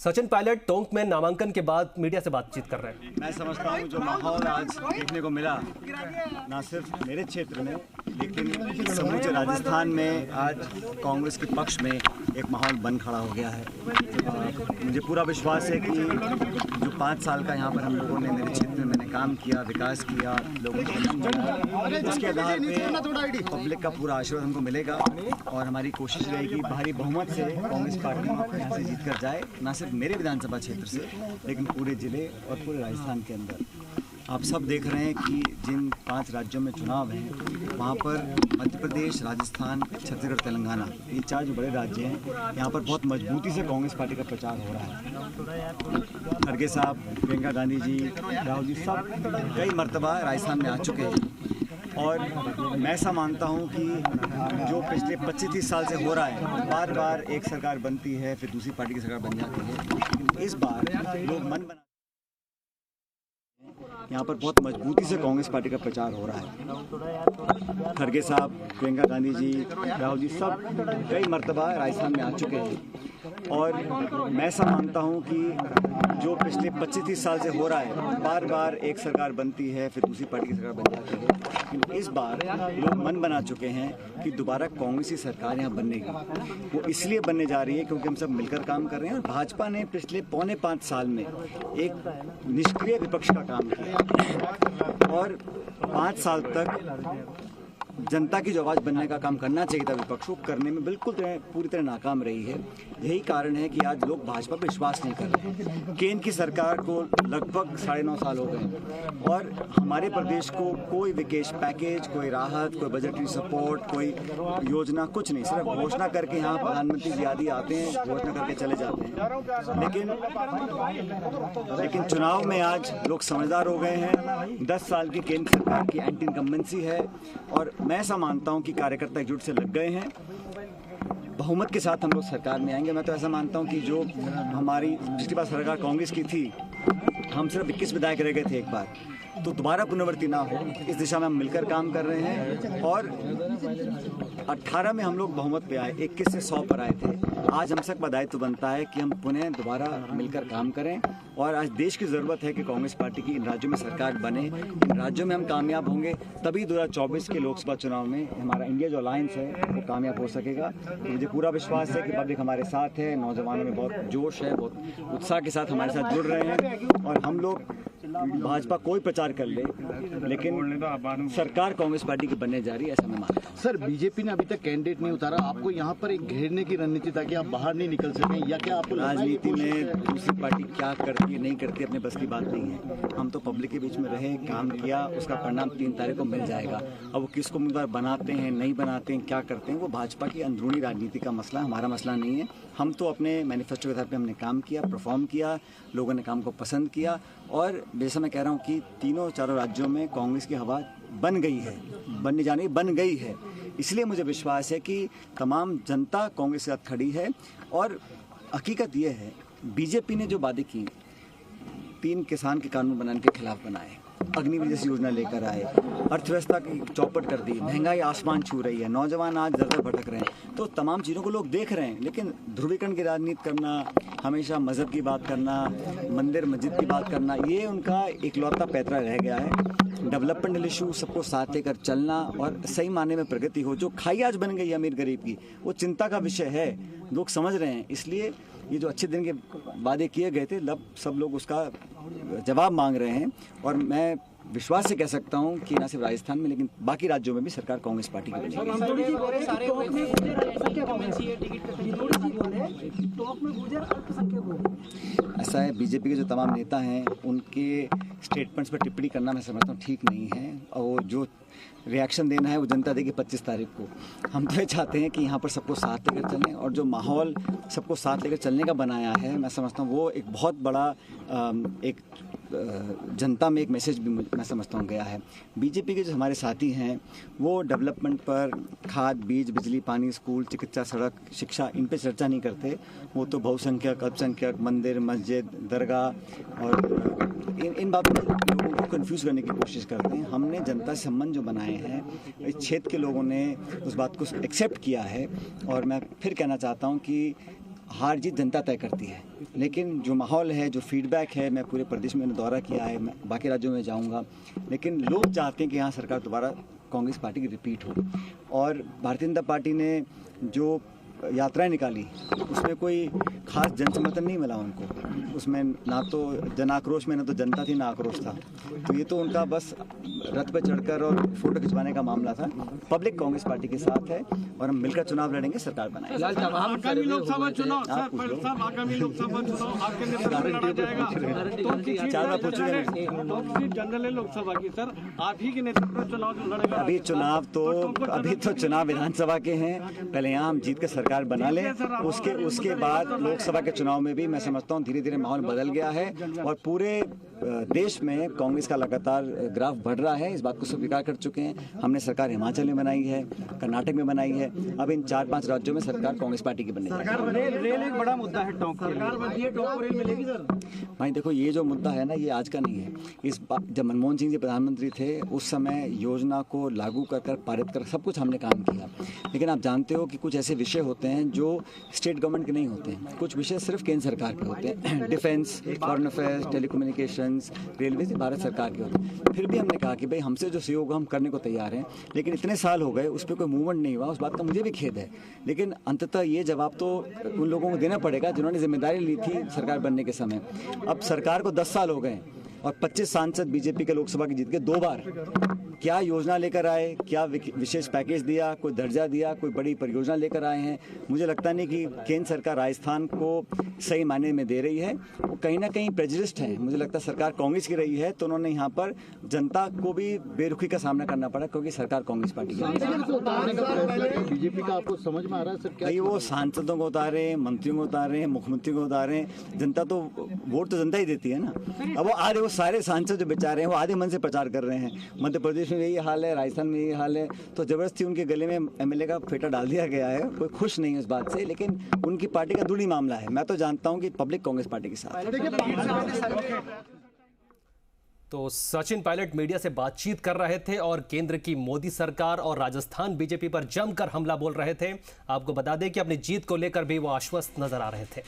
सचिन पायलट टोंक में नामांकन के बाद मीडिया से बातचीत कर रहे हैं। मैं समझता हूँ जो माहौल आज देखने को मिला ना सिर्फ मेरे क्षेत्र में लेकिन समूचे राजस्थान में आज कांग्रेस के पक्ष में एक माहौल बन खड़ा हो गया है। मुझे पूरा विश्वास है कि जो 5 साल का यहाँ पर हम लोगों ने मेरे क्षेत्र में मैंने काम किया, विकास किया, लोगों को उसके आधार पे पब्लिक का पूरा आशीर्वाद हमको मिलेगा और हमारी कोशिश रहेगी भारी बहुमत से कांग्रेस पार्टी यहाँ से जीत कर जाए, ना सिर्फ मेरे विधानसभा क्षेत्र से लेकिन पूरे जिले और पूरे राजस्थान के अंदर। आप सब देख रहे हैं कि जिन 5 राज्यों में चुनाव हैं वहाँ पर मध्य प्रदेश, राजस्थान, छत्तीसगढ़, तेलंगाना, ये 4 जो बड़े राज्य हैं यहाँ पर बहुत मजबूती से कांग्रेस पार्टी का प्रचार हो रहा है। खड़गे साहब, प्रियंका गांधी जी, राहुल जी सब कई मरतबा राजस्थान में आ चुके हैं और मैं ऐसा मानता हूँ कि जो पिछले 25-30 साल से हो रहा है, बार बार एक सरकार बनती है फिर दूसरी पार्टी की सरकार बन जाती है, इस बार लोग मन बना यहाँ पर बहुत मजबूती से कांग्रेस पार्टी का प्रचार हो रहा है। खड़गे साहब, प्रियंका गांधी जी, राहुल जी सब कई मरतबा राजस्थान में आ चुके हैं और मैं ऐसा मानता हूँ कि जो पिछले 25-30 साल से हो रहा है, बार बार एक सरकार बनती है फिर दूसरी पार्टी की सरकार बन जाती है, लेकिन इस बार लोग मन बना चुके हैं कि दोबारा कांग्रेस की सरकार यहाँ बनेगी। वो इसलिए बनने जा रही है क्योंकि हम सब मिलकर काम कर रहे हैं और भाजपा ने पिछले 4.25 साल में एक निष्क्रिय विपक्ष का काम किया और 5 साल तक जनता की जो आवाज़ बनने का काम करना चाहिए था विपक्ष को करने में बिल्कुल पूरी तरह नाकाम रही है। यही कारण है कि आज लोग भाजपा पर विश्वास नहीं कर रहे हैं। केंद्र की सरकार को लगभग 9.5 साल हो गए और हमारे प्रदेश को कोई विशेष पैकेज, कोई राहत, कोई बजटरी सपोर्ट, कोई योजना कुछ नहीं, सिर्फ घोषणा करके यहाँ प्रधानमंत्री जी आदि आते हैं, घोषणा करके चले जाते हैं। लेकिन चुनाव में आज लोग समझदार हो गए हैं। 10 साल की केंद्र सरकार की एंटी इनकम्बेंसी है और मैं ऐसा मानता हूं कि कार्यकर्ता एकजुट से लग गए हैं, बहुमत के साथ हम लोग सरकार में आएंगे। मैं तो ऐसा मानता हूं कि जो हमारी पिछली बार सरकार कांग्रेस की थी, हम सिर्फ 21 विधायक रह गए थे एक बार, तो दोबारा पुनरावृत्ति ना हो इस दिशा में हम मिलकर काम कर रहे हैं और 18 में हम लोग बहुमत पे आए, 21 से 100 पर आए थे। आज हम सबका दायित्व बनता है कि हम पुनः दोबारा मिलकर काम करें और आज देश की ज़रूरत है कि कांग्रेस पार्टी की इन राज्यों में सरकार बने। इन राज्यों में हम कामयाब होंगे तभी 2024 के लोकसभा चुनाव में हमारा इंडिया जो अलायंस है वो कामयाब हो सकेगा। तो मुझे पूरा विश्वास है कि पब्लिक हमारे साथ है, नौजवानों में बहुत जोश है, बहुत उत्साह के साथ हमारे साथ जुड़ रहे हैं और हम लोग भाजपा कोई प्रचार कर ले लेकिन सरकार कांग्रेस पार्टी की बनने जा रही है, ऐसा मैं मानता हूं। सर, बीजेपी ने अभी तक कैंडिडेट नहीं उतारा, आपको यहाँ पर एक घेरने की रणनीति ताकि आप बाहर नहीं निकल सकें या क्या आपको राजनीति में दूसरी पार्टी क्या करती है नहीं करती अपने बस की बात नहीं है। हम तो पब्लिक के बीच में रहे, काम किया, उसका परिणाम 3 तारीख को मिल जाएगा। अब वो किसको उम्मीदवार बनाते हैं, नहीं बनाते हैं, क्या करते हैं, वो भाजपा की अंदरूनी राजनीति का मसला, हमारा मसला नहीं है। हम तो अपने मैनिफेस्टो के आधार पर हमने काम किया, परफॉर्म किया, लोगों ने काम को पसंद किया और जैसा मैं कह रहा हूँ कि तीनों चारों राज्यों में कांग्रेस की हवा बन गई है, बनने जाने बन गई है। इसलिए मुझे विश्वास है कि तमाम जनता कांग्रेस के साथ खड़ी है और हकीकत ये है बीजेपी ने जो वादे की, 3 किसान के कानून बनाने के खिलाफ बनाए, अग्निवीर जैसी योजना लेकर आए, अर्थव्यवस्था की चौपट कर दी, महंगाई आसमान छू रही है, नौजवान आज दर भटक रहे हैं, तो तमाम चीज़ों को लोग देख रहे हैं। लेकिन ध्रुवीकरण की राजनीति करना, हमेशा मज़हब की बात करना, मंदिर मस्जिद की बात करना, ये उनका इकलौता पैतरा रह गया है। डेवलपमेंटल इशू सबको साथ लेकर चलना और सही मायने में प्रगति हो, जो खाई आज बन गई है अमीर गरीब की, वो चिंता का विषय है, लोग समझ रहे हैं। इसलिए ये जो अच्छे दिन के वादे किए गए थे, सब लोग उसका जवाब मांग रहे हैं और मैं विश्वास से कह सकता हूं कि न सिर्फ राजस्थान में लेकिन बाकी राज्यों में भी सरकार कांग्रेस पार्टी की बनेगी। ऐसा है, बीजेपी के जो तमाम नेता हैं उनके स्टेटमेंट्स पर टिप्पणी करना मैं समझता हूँ ठीक नहीं है और वो जो रिएक्शन देना है वो जनता देगी 25 तारीख को। हम तो ये चाहते हैं कि यहाँ पर सबको साथ लेकर चलें और जो माहौल सबको साथ लेकर चलने का बनाया है, मैं समझता हूँ वो एक बहुत बड़ा एक जनता में एक मैसेज भी मैं समझता हूँ गया है। बीजेपी के जो हमारे साथी हैं वो डेवलपमेंट पर, खाद, बीज, बिजली, पानी, स्कूल, चिकित्सा, सड़क, शिक्षा, इन पे चर्चा नहीं करते। वो तो बहुसंख्यक, अल्पसंख्यक, मंदिर, मस्जिद, दरगाह और इन बातों में लोगों को कंफ्यूज करने की कोशिश करते हैं। हमने जनता से संबंध जो बनाए हैं, इस क्षेत्र के लोगों ने उस बात को एक्सेप्ट किया है और मैं फिर कहना चाहता हूँ कि हार जीत जनता तय करती है, लेकिन जो माहौल है, जो फीडबैक है, मैं पूरे प्रदेश में दौरा किया है, मैं बाकी राज्यों में जाऊंगा, लेकिन लोग चाहते हैं कि यहाँ सरकार दोबारा कांग्रेस पार्टी की रिपीट हो। और भारतीय जनता पार्टी ने जो यात्राएं निकाली उसमें कोई खास जन समर्थन नहीं मिला उनको, उसमें ना तो जन आक्रोश में ना तो जनता थी ना आक्रोश था, तो ये तो उनका बस रथ पे चढ़कर और फोटो खिंचवाने का मामला था। पब्लिक कांग्रेस पार्टी के साथ है और हम मिलकर चुनाव लड़ेंगे, सरकार बनाएंगे। आगामी लोकसभा चुनाव आगामी लोकसभा चुनाव आपके नेतृत्व में लड़ा जाएगा। चार बार पूछ चुके हैं। जनरल है लोकसभा की, सर आप ही के नेतृत्व में चुनाव लड़ेगा। अभी तो चुनाव विधानसभा के हैं, पहले यहाँ हम जीत के सरकार बना लें, उसके बाद लोकसभा के चुनाव में भी मैं समझता हूँ धीरे धीरे माहौल बदल गया है और पूरे देश में कांग्रेस का लगातार ग्राफ बढ़ रहा है। इस बात को स्वीकार कर चुके हैं। हमने सरकार हिमाचल में बनाई है, कर्नाटक में बनाई है, अब इन 4-5 राज्यों में सरकार कांग्रेस पार्टी की बनेगी। रेल एक बड़ा मुद्दा है, टॉप रेल मिलेगी सर। भाई देखो, ये जो मुद्दा है ना, ये आज का नहीं है। जब मनमोहन सिंह जी प्रधानमंत्री थे उस समय योजना को लागू कर पारित कर सब कुछ हमने काम किया, लेकिन आप जानते हो कि कुछ ऐसे विषय होते हैं जो स्टेट गवर्नमेंट के नहीं होते हैं, कुछ विषय सिर्फ केंद्र सरकार के होते हैं। Defence, foreign affairs, telecommunications, railway Bharat सरकार के होते हैं। फिर भी हमने कहा कि भाई हमसे जो सहयोग हम करने को तैयार हैं, लेकिन इतने साल हो गए उस पर कोई मूवमेंट नहीं हुआ। उस बात का मुझे भी खेद है, लेकिन अंततः ये जवाब तो उन लोगों को देना पड़ेगा जिन्होंने जिम्मेदारी ली थी सरकार बनने के समय। अब सरकार को 10 साल हो गए और 25 सांसद बीजेपी के लोकसभा की जीत के 2 बार। क्या योजना लेकर आए, क्या विशेष पैकेज दिया, कोई दर्जा दिया, कोई बड़ी परियोजना लेकर आए हैं? मुझे लगता नहीं कि केंद्र सरकार राजस्थान को सही मायने में दे रही है। वो कहीं ना कहीं प्रेजुडिस्ड है। मुझे लगता है सरकार कांग्रेस की रही है तो उन्होंने यहाँ पर जनता को भी बेरुखी का सामना करना पड़ा, क्योंकि सरकार कांग्रेस पार्टी की है। बीजेपी का आपको समझ में आ रहा है सर? भाई वो सांसदों को उतारे, मंत्रियों को उतारे, मुख्यमंत्री को उतारे, जनता तो वोट तो जनता ही देती है ना। अब वो आधे, वो सारे सांसद जो बेचारे हैं वो आधे मन से प्रचार कर रहे हैं। मध्य प्रदेश में यही हाल है, राजस्थान में यही हाल है, तो जबरदस्ती उनके गले में एमएलए का फेटा डाल दिया गया है। कोई खुश नहीं है इस बात से, लेकिन उनकी पार्टी का दूरी मामला है। मैं तो जानता हूं कि पब्लिक कांग्रेस पार्टी के साथ है। तो सचिन पायलट मीडिया से बातचीत कर रहे थे और केंद्र की मोदी सरकार और राजस्थान बीजेपी पर जमकर हमला बोल रहे थे। आपको बता दें कि अपनी जीत को लेकर भी वो आश्वस्त नजर आ रहे थे।